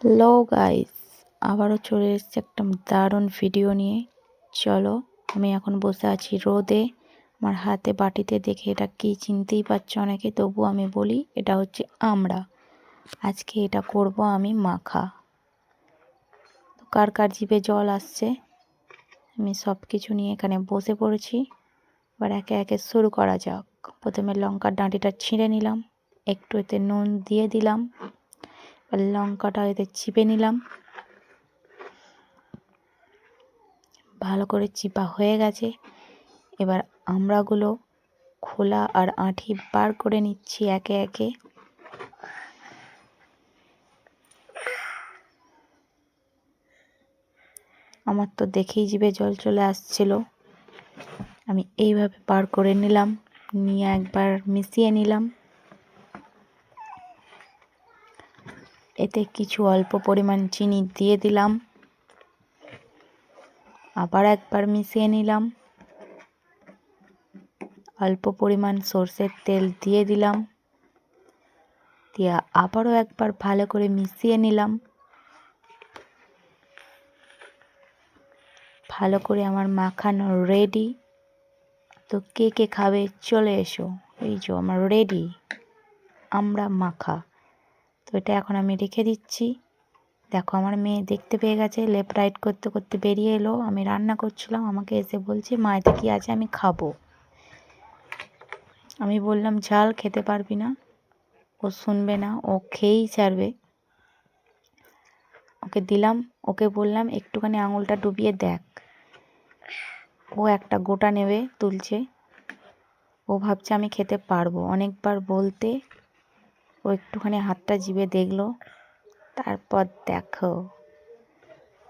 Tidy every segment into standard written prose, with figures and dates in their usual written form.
Hello guys, আবারও চলে এসেছি একটা দারুণ ভিডিও নিয়ে। চলো, আমি এখন বসে আছি রোদে। আমার হাতে বাটিতে দেখে এটা কি চিনতেই পারছো অনেকে, তবু আমি বলি এটা হচ্ছে আমড়া। আজকে এটা করব আমি মাখা। তো কার কার জিভে জল আসছে, আমি সব কিছু নিয়ে এখানে বসে পড়েছি। এবার একে একে শুরু করা যাক। প্রথমে লঙ্কার ডাঁটিটা ছিঁড়ে নিলাম, একটু এতে নুন দিয়ে দিলাম, লঙ্কাটা এতে চিপে নিলাম। ভালো করে চিপা হয়ে গেছে। এবার আমড়াগুলো খোলা আর আঁটি বার করে নিচ্ছি একে একে। আমার তো দেখেই জিভে জল চলে আসছিল। আমি এইভাবে বার করে নিলাম, নিয়ে একবার মিশিয়ে নিলাম। এতে কিছু অল্প পরিমাণ চিনি দিয়ে দিলাম, আবার একবার মিশিয়ে নিলাম। অল্প পরিমাণ সর্ষের তেল দিয়ে দিলাম, দিয়ে আবারও একবার ভালো করে মিশিয়ে নিলাম। ভালো করে আমার মাখানো রেডি। তো কে কে খাবে চলে এসো। এই যে আমার রেডি আমড়া মাখা। তো এটা এখন আমি রেখে দিচ্ছি। দেখো আমার মেয়ে দেখতে পেয়ে গেছে, লেফট রাইট করতে করতে বেরিয়ে এলো। আমি রান্না করছিলাম, আমাকে এসে বলছে মা এতে কি আছে, আমি খাবো। আমি বললাম ঝাল খেতে পারবি না। ও শুনবে না, ও খেয়েই ছাড়বে। ওকে দিলাম, ওকে বললাম একটুখানি আঙুলটা ডুবিয়ে দেখ। ও একটা গোটা নেবে তুলছে। ও ভাবছে আমি খেতে পারবো। অনেকবার বলতে ও একটুখানি হাতটা জিভে দেখলো। তারপর দেখো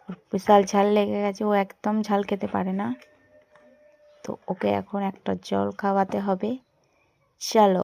ওর বিশাল ঝাল লেগে গেছে, ও একদম ঝাল খেতে পারে না। তো ওকে এখন একটা জল খাওয়াতে হবে। চলো।